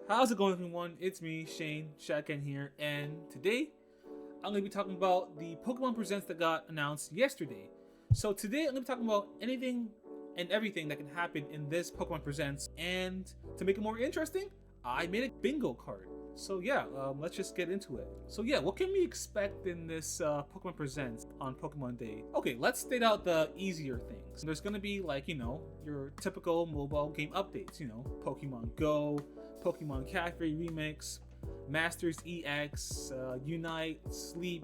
How's it going, everyone? It's me, Shane Shotgun here, and today I'm going to be talking about the Pokemon Presents that got announced yesterday. So today I'm going to be talking about anything and everything that can happen in this Pokemon Presents, and to make it more interesting, I made a bingo card. So yeah, let's just get into it. So yeah, what can we expect in this Pokemon Presents on Pokemon Day? Okay, let's state out the easier things. There's gonna be your typical mobile game updates, Pokemon Go, Pokemon Cafe Remix, Masters EX, Unite, Sleep,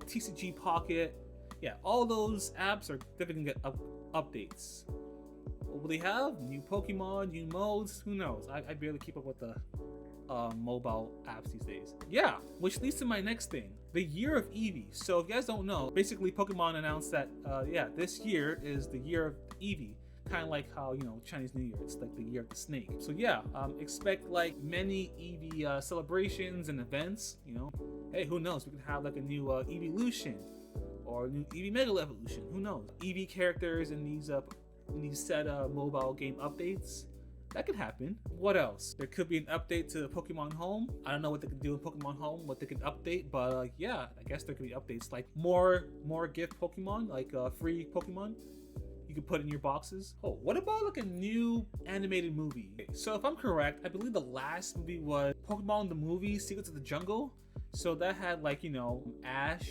TCG Pocket. Yeah, all those apps are definitely gonna get updates. What will they have? New Pokemon, new modes? Who knows? I barely keep up with the mobile apps these days. Yeah, which leads to my next thing, the year of Eevee. So if you guys don't know, basically Pokemon announced that this year is the year of Eevee, kind of like how Chinese New Year, it's like the year of the snake. So yeah, expect like many Eevee celebrations and events. Hey, who knows, we could have like a new Eeveelution or a new Eevee Mega Evolution, who knows. Eevee characters in these set mobile game updates. That could happen. What else? There could be an update to Pokemon Home. I don't know what they can do in Pokemon Home, what they can update, but yeah, I guess there could be updates like more gift Pokemon, like free Pokemon you can put in your boxes. Oh, what about like a new animated movie? Okay, so if I'm correct, I believe the last movie was Pokemon the Movie, Secrets of the Jungle. So that had Ash,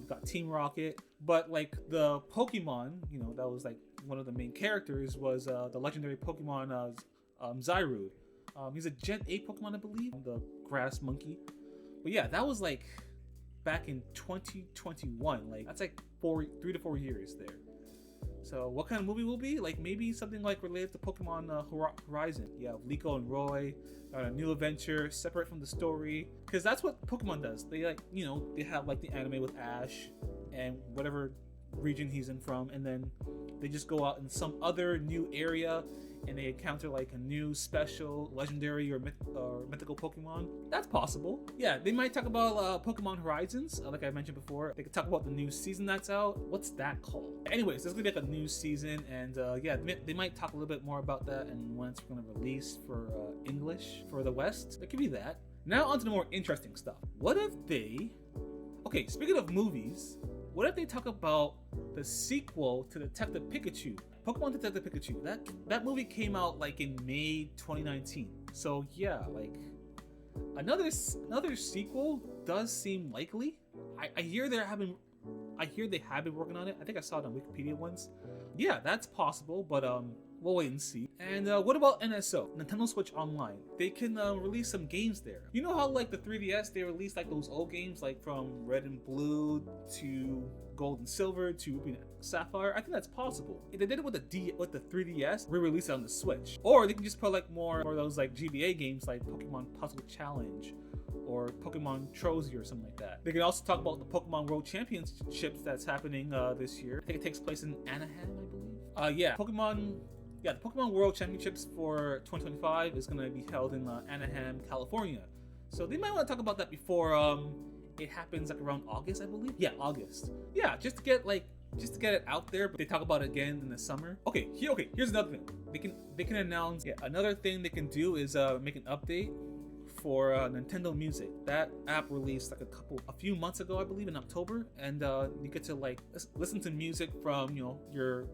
got Team Rocket, but like the Pokemon, that was like one of the main characters was the legendary Pokemon Zyrude. He's a Gen 8 Pokemon, I believe, the grass monkey. But yeah, that was like back in 2021. Like that's like 3 to 4 years there. So what kind of movie will be? Like maybe something like related to Pokemon Horizon. Yeah, Liko and Roy on a new adventure separate from the story, because that's what Pokemon does. They they have like the anime with Ash and whatever region he's in from, and then they just go out in some other new area and they encounter like a new special legendary or mythical Pokemon. That's possible. Yeah, they might talk about Pokemon Horizons, like I mentioned before. They could talk about the new season that's out. What's that called? Anyways, there's gonna be like a new season, and yeah, they might talk a little bit more about that and when it's gonna release for English for the West. It could be that. Now onto the more interesting stuff. What if they... Okay, speaking of movies, what if they talk about the sequel to Detective Pikachu? Pokemon Detective Pikachu. That movie came out like in May 2019. So yeah, like another sequel does seem likely. I hear they have been working on it. I think I saw it on Wikipedia once. Yeah, that's possible, but we'll wait and see. And what about NSO, Nintendo Switch Online? They can release some games there. You know how like the 3DS, they released like those old games like from Red and Blue to Gold and Silver to Ruby and Sapphire? I think that's possible. If they did it with the 3DS, re-release it on the Switch. Or they can just put like more of those like GBA games like Pokemon Puzzle Challenge or Pokemon Trozy or something like that. They can also talk about the Pokemon World Championships that's happening this year. I think it takes place in Anaheim, I believe. The Pokemon World Championships for 2025 is going to be held in Anaheim, California. So they might want to talk about that before it happens like around August, I believe. Yeah, August. Yeah, just to get it out there, but they talk about it again in the summer. Okay, here's another thing. They can announce. Yeah, another thing they can do is make an update for Nintendo Music. That app released like a few months ago, I believe, in October, and you get to like listen to music from your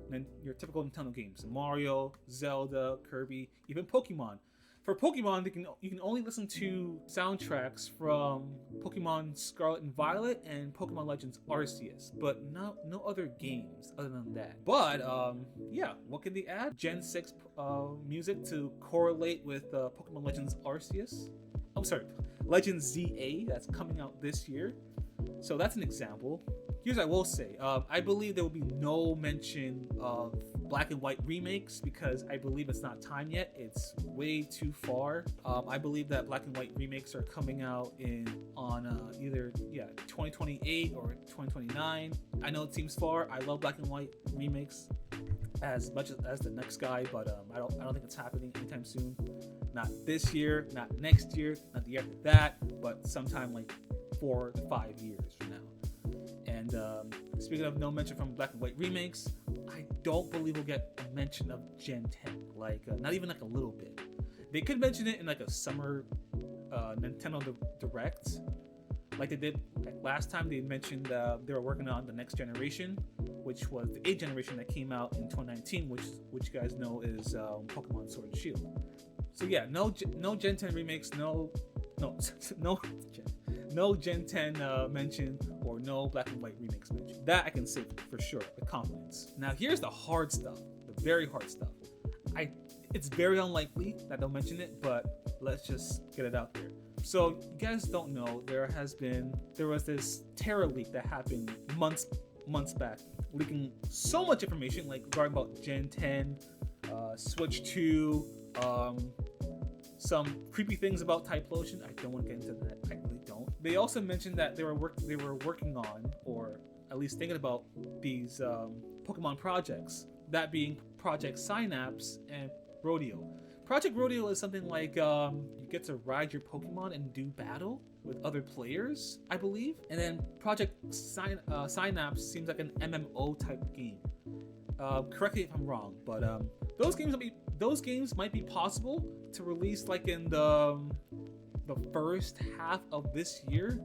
typical Nintendo games: Mario, Zelda, Kirby, even Pokemon. For Pokemon, you can only listen to soundtracks from Pokemon Scarlet and Violet and Pokemon Legends Arceus, but no other games other than that. But yeah, what can they add? Gen 6 music to correlate with Pokemon Legends Arceus. I'm sorry, Legends ZA that's coming out this year. So that's an example. Here's what I will say. I believe there will be no mention of Black and White remakes because I believe it's not time yet. It's way too far. I believe that Black and White remakes are coming out on either 2028 or 2029. I know it seems far. I love Black and White remakes as much as the next guy, but I don't think it's happening anytime soon. Not this year, not next year, not the year after that, but sometime like 4 to 5 years from now. And speaking of no mention from Black and White remakes, I don't believe we'll get a mention of Gen 10, not even like a little bit. They could mention it in like a summer Nintendo Direct, like they did last time. They mentioned they were working on the next generation, which was the 8th generation that came out in 2019, which you guys know is Pokemon Sword and Shield. So yeah, no Gen 10 remakes, no Gen 10 mention, or no Black and White remakes mentioned. That I can say for sure with confidence. Now here's the hard stuff, the very hard stuff. It's very unlikely that they'll mention it, but let's just get it out there. So you guys don't know, there was this Terra leak that happened months back, leaking so much information, like regarding about Gen 10, Switch 2, some creepy things about Typhlosion. I don't want to get into that. I really don't. They also mentioned that they were working on, or at least thinking about, these Pokemon projects. That being Project Synapse and Rodeo. Project Rodeo is something like you get to ride your Pokemon and do battle with other players, I believe. And then Project Synapse seems like an MMO type game. Correct me if I'm wrong, but those games might be possible to release like in the first half of this year,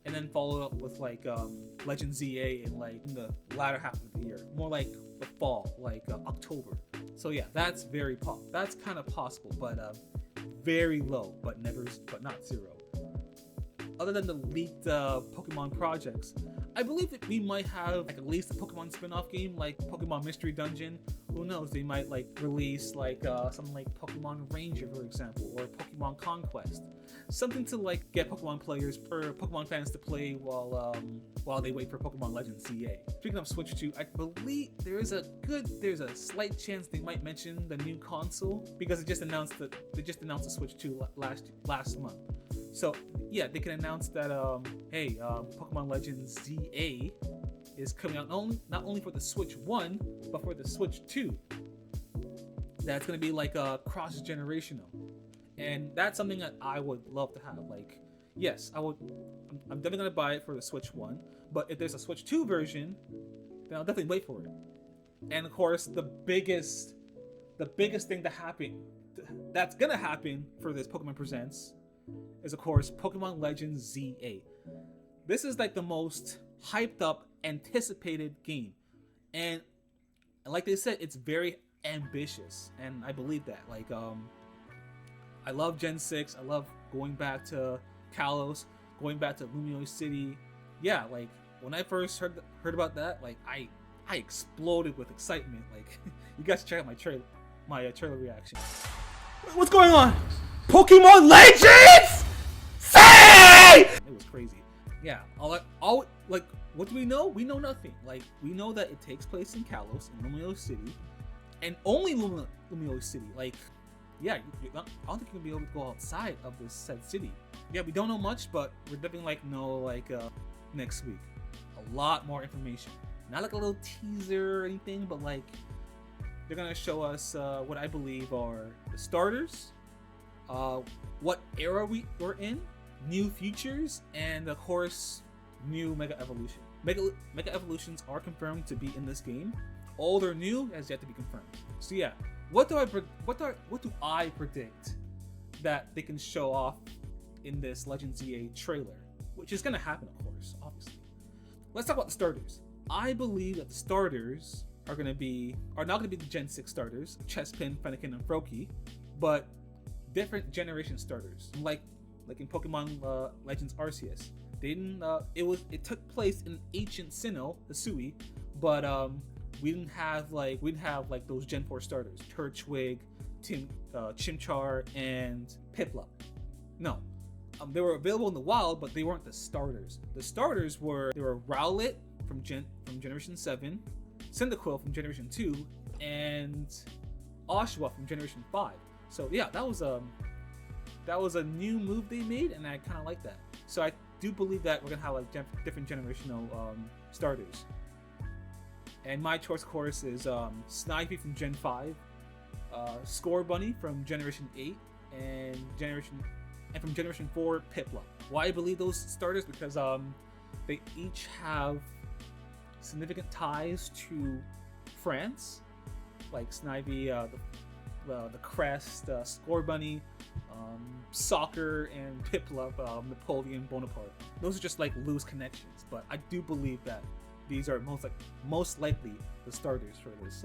and then follow up with like Legend ZA in like in the latter half of the year, more like the fall, like October. So yeah, that's kind of possible, but very low, but not zero. Other than the leaked Pokemon projects, I believe that we might have like at least a Pokemon spin-off game like Pokemon Mystery Dungeon. Who knows? They might like release like something like Pokemon Ranger, for example, or Pokemon Conquest. Something to like get Pokemon players or Pokemon fans to play while they wait for Pokemon Legends CA. Speaking of Switch 2, I believe there's a slight chance they might mention the new console, because they just announced the Switch 2 last month. So yeah, they can announce that hey, Pokemon Legends ZA is coming out not only for the Switch 1, but for the Switch 2. That's gonna be like cross-generational, and that's something that I would love to have. Like, yes, I'm definitely gonna buy it for the Switch 1, but if there's a Switch 2 version, then I'll definitely wait for it. And of course, the biggest thing that's gonna happen for this Pokemon Presents is of course Pokemon Legends ZA. This is like the most hyped up, anticipated game, and like they said, it's very ambitious, and I believe that. Like I love Gen 6. I love going back to Kalos, going back to Lumiose City. Yeah, like when I first heard about that, like I exploded with excitement. Like you guys check out my trailer reaction. What's going on? Pokemon Legends! Say! It was crazy. Yeah, all like, what do we know? We know nothing. Like, we know that it takes place in Kalos, in Lumiose City, and only Lumiose City. Like, yeah, I don't think you're gonna be able to go outside of this said city. Yeah, we don't know much, but we're definitely next week a lot more information. Not like a little teaser or anything, but like they're gonna show us what I believe are the starters, what era we're in, new features, and of course new Mega Evolution. Mega Evolutions are confirmed to be in this game. Old or new has yet to be confirmed. So yeah, what do I predict that they can show off in this Legends ZA trailer, which is gonna happen, of course, obviously. Let's talk about the starters. I believe that the starters are not gonna be the Gen 6 starters, Chespin, Fennekin, and Froakie, but different generation starters, like in Pokemon Legends Arceus. They didn't. It took place in ancient Sinnoh, Hisui, but we didn't have those Gen 4 starters, Turtwig, Chimchar, and Piplup. No, they were available in the wild, but they weren't the starters. The starters were Rowlet from Generation 7, Cyndaquil from Generation 2, and Oshawott from Generation 5. So yeah, that was a new move they made, and I kind of like that. So I do believe that we're gonna have like different generational starters. And my choice, of course, is Snivy from Gen 5, Scorbunny from Generation 8, and from Generation 4, Piplup. Why I believe those starters? Because they each have significant ties to France. Like Snivy, the crest, Score Bunny, Soccer, and Piplup, Napoleon Bonaparte. Those are just like loose connections, but I do believe that these are most likely the starters for this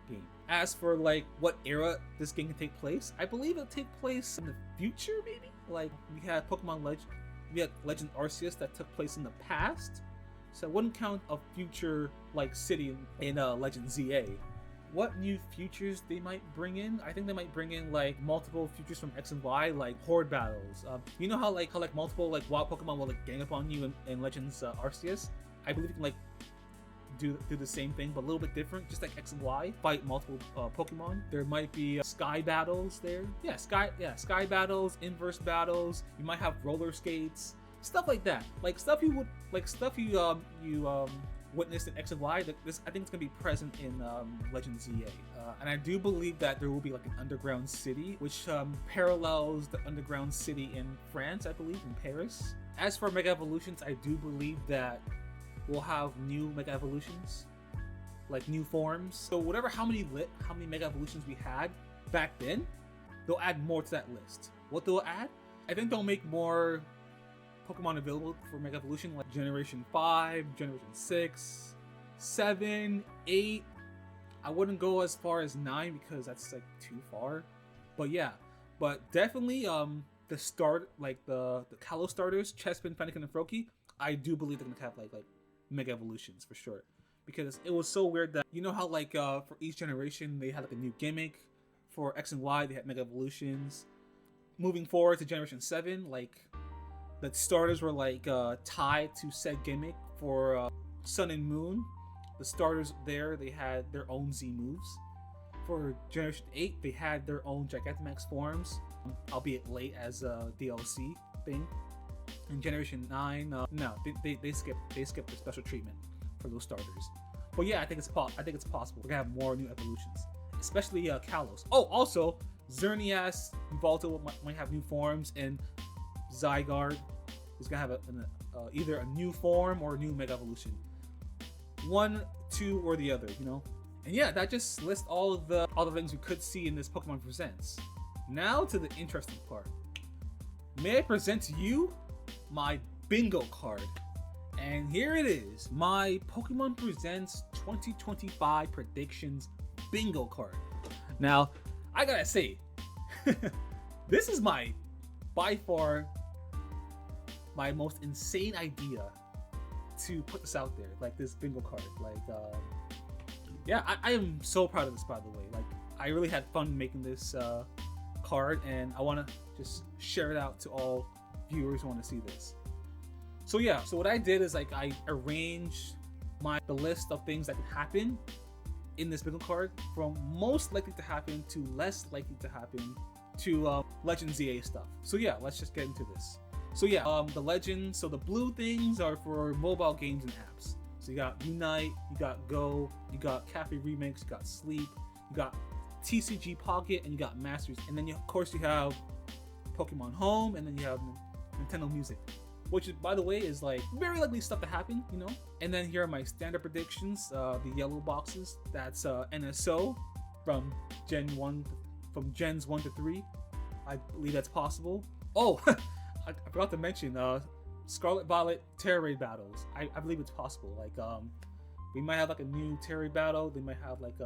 game. As for like what era this game can take place, I believe it'll take place in the future, maybe. Like we had Legend Arceus that took place in the past, so it wouldn't count a future like city in Legend ZA. What new futures they might bring in? I think they might bring in like multiple futures from X and Y, like horde battles. You know how multiple like wild Pokemon will like gang up on you in Legends Arceus? I believe you can like do the same thing, but a little bit different, just like X and Y, fight multiple Pokemon. There might be sky battles there. Sky battles, inverse battles. You might have roller skates, stuff like that. Like stuff you witnessed in X and Y. This I think it's gonna be present in Legend ZA, and I do believe that there will be like an underground city, which parallels the underground city in France, I believe, in Paris. As for Mega Evolutions, I do believe that we'll have new Mega Evolutions, like new forms. So how many Mega Evolutions we had back then, they'll add more to that list. What they'll add? I think they'll make more Pokemon available for Mega Evolution, like Generation 5, Generation 6, 7, 8. I wouldn't go as far as 9 because that's like too far. But yeah, but definitely the Kalos starters, Chespin, Fennekin, and Froakie, I do believe they're gonna have like Mega Evolutions for sure. Because it was so weird that, you know how like for each generation they had like a new gimmick. For X and Y they had Mega Evolutions. Moving forward to Generation 7, like the starters were like tied to said gimmick. For Sun and Moon, the starters there, they had their own Z moves. For Generation 8, they had their own Gigantamax forms, albeit late as a DLC thing. In Generation 9, no, they skipped the special treatment for those starters. But yeah, I think it's possible. We're gonna have more new evolutions, especially Kalos. Oh, also Xerneas, Yveltal might have new forms, and Zygarde is gonna have either a new form or a new Mega Evolution. One, two, or the other, you know. And yeah, that just lists all the things we could see in this Pokemon Presents. Now to the interesting part. May I present to you my bingo card? And here it is, my Pokemon Presents 2025 predictions bingo card. Now, I gotta say, this is by far my most insane idea to put this out there, like this bingo card. Like, yeah, I am so proud of this, by the way. Like, I really had fun making this card, and I want to just share it out to all viewers who want to see this. So yeah, so what I did is like I arranged the list of things that could happen in this bingo card, from most likely to happen to less likely to happen to Legend ZA stuff. So yeah, let's just get into this. So yeah, the Legends, so the blue things are for mobile games and apps. So you got Unite, you got Go, you got Cafe Remix, you got Sleep, you got TCG Pocket, and you got Masters. And then of course you have Pokemon Home, and then you have Nintendo Music, which is, by the way, is like very likely stuff to happen, you know. And then here are my standard predictions, the yellow boxes. That's NSO from Gens 1 to 3. I believe that's possible. Oh, I forgot to mention Scarlet Violet Terra Raid battles. I believe it's possible. Like we might have like a new Terra Raid battle. They might have like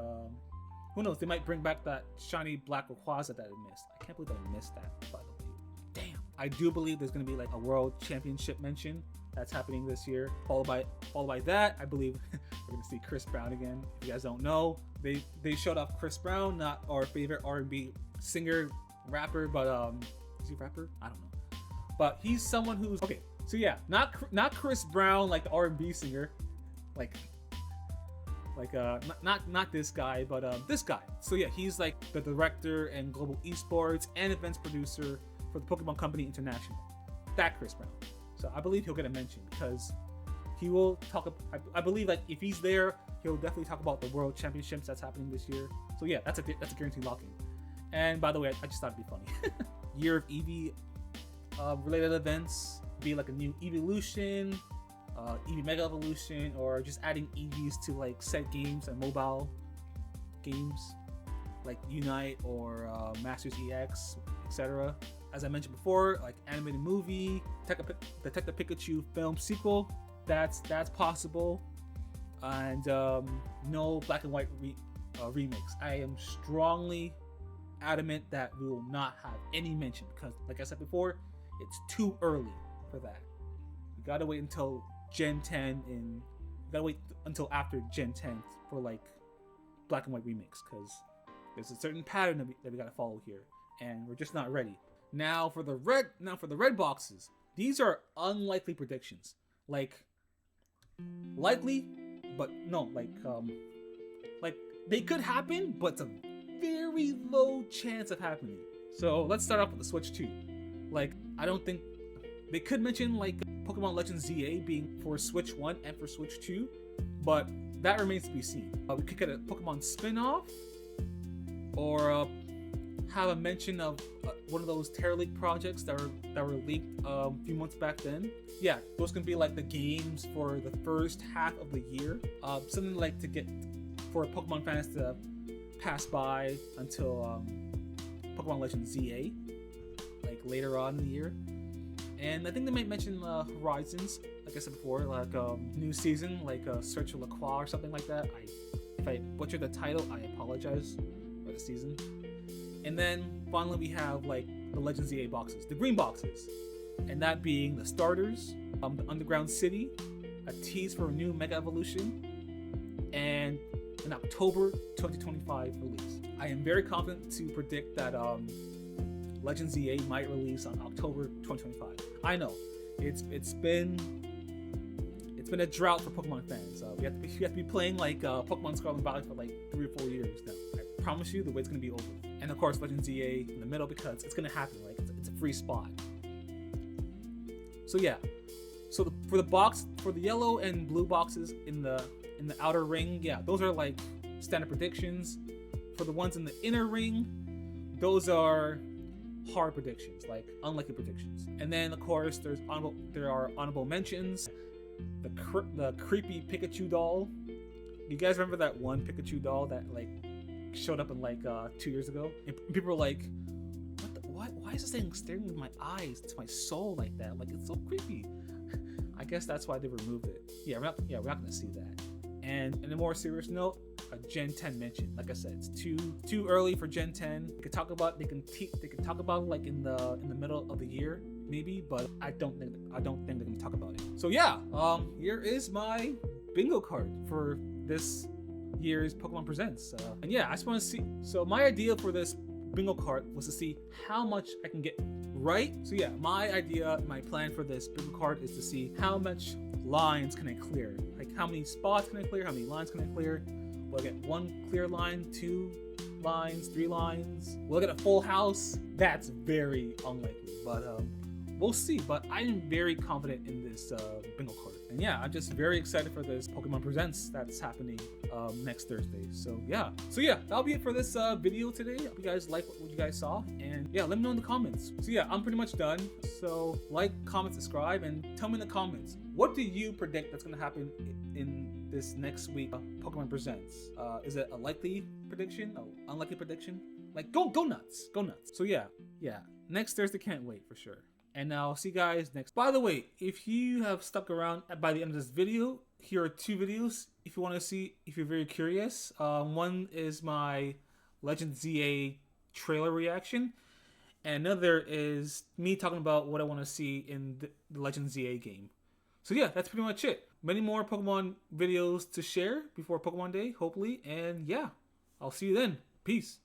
who knows? They might bring back that shiny black Rayquaza that I missed. I can't believe I missed that, by the way. Damn. I do believe there's gonna be like a World Championship mention that's happening this year. Followed by that, I believe we're gonna see Chris Brown again. If you guys don't know, they showed off Chris Brown, not our favorite R&B singer, rapper, but is he a rapper? I don't know. But he's someone who's okay. So yeah, not Chris Brown, like the R&B singer, like not this guy, but this guy. So yeah, he's like the director and global esports and events producer for the Pokemon Company International. That Chris Brown. So I believe he'll get a mention because he will talk. I believe like if he's there, he'll definitely talk about the World Championships that's happening this year. So yeah, that's a guaranteed lock-in. And by the way, I just thought it'd be funny. Year of Eevee related events, be like a new evolution, Eevee Mega Evolution, or just adding Eevees to like set games and mobile games, like Unite or Masters EX, etc. As I mentioned before, like animated movie, Detective Pikachu film sequel, that's possible, and no black and white remakes. I am strongly adamant that we will not have any mention because, like I said before, it's too early for that. We gotta wait until Gen 10 and we gotta wait until after Gen 10 for like black and white remakes because there's a certain pattern that we gotta follow here, and we're just not ready. Now for the red boxes, these are unlikely predictions. Like likely, but no, like they could happen, but it's a very low chance of happening. So let's start off with the Switch 2. Like, I don't think they could mention like Pokemon Legends ZA being for Switch 1 and for Switch 2, but that remains to be seen. We could get a Pokemon spin-off, or have a mention of one of those Terra League projects that were leaked a few months back then. Yeah, those can be like the games for the first half of the year. Something like to get for Pokemon fans to pass by until Pokemon Legends ZA, like later on in the year. And I think they might mention Horizons, like I said before, like new season, like Search for Lacroix or something like that. If I butchered the title, I apologize for the season. And then finally we have like the Legends ZA boxes, the green boxes, and that being the starters, the Underground City, a tease for a new Mega Evolution, and an October 2025 release. I am very confident to predict that Legends ZA might release on October 2025. I know it's been a drought for Pokemon fans. We have to be playing like Pokemon Scarlet and Violet for like 3 or 4 years now. I promise you, the wait's gonna be over. And of course, Legends ZA in the middle because it's gonna happen. Like it's a free spot. So yeah. So for the yellow and blue boxes in the outer ring, yeah, those are like standard predictions. For the ones in the inner ring, those are hard predictions, like unlikely predictions. And then of course there are honorable mentions. The creepy Pikachu doll. You guys remember that one Pikachu doll that like showed up in like 2 years ago? And people were like, why is this thing staring into my eyes, to my soul like that? Like, it's so creepy. I guess that's why they removed it. Yeah, we're not gonna see that. And in a more serious note, a Gen 10 mention. Like I said, it's too early for Gen 10. They can talk about it like in the middle of the year maybe, but I don't think they're gonna talk about it. So yeah, here is my bingo card for this year's Pokemon Presents. And yeah, I just want to see. So my idea for this bingo card was to see how much I can get right. So yeah, my plan for this bingo card is to see how much lines can I clear. Like how many spots can I clear? How many lines can I clear? Will I get 1 clear line, 2 lines, 3 lines? Will I get a full house? That's very unlikely, but we'll see. But I am very confident in this bingo card. And yeah, I'm just very excited for this Pokemon Presents that's happening next Thursday. So yeah, that'll be it for this video today. I hope you guys like what you guys saw, and yeah, let me know in the comments. So yeah, I'm pretty much done. So like, comment, subscribe, and tell me in the comments, what do you predict that's gonna happen in this next week Pokemon Presents? Is it a likely prediction, an unlikely prediction? Like, go nuts, go nuts. So yeah, next Thursday, can't wait for sure. And I'll see you guys next. By the way, if you have stuck around by the end of this video, here are 2 videos if you want to see, if you're very curious. One is my Legend ZA trailer reaction, and another is me talking about what I want to see in the Legend ZA game. So yeah, that's pretty much it. Many more Pokemon videos to share before Pokemon Day, hopefully. And yeah, I'll see you then. Peace.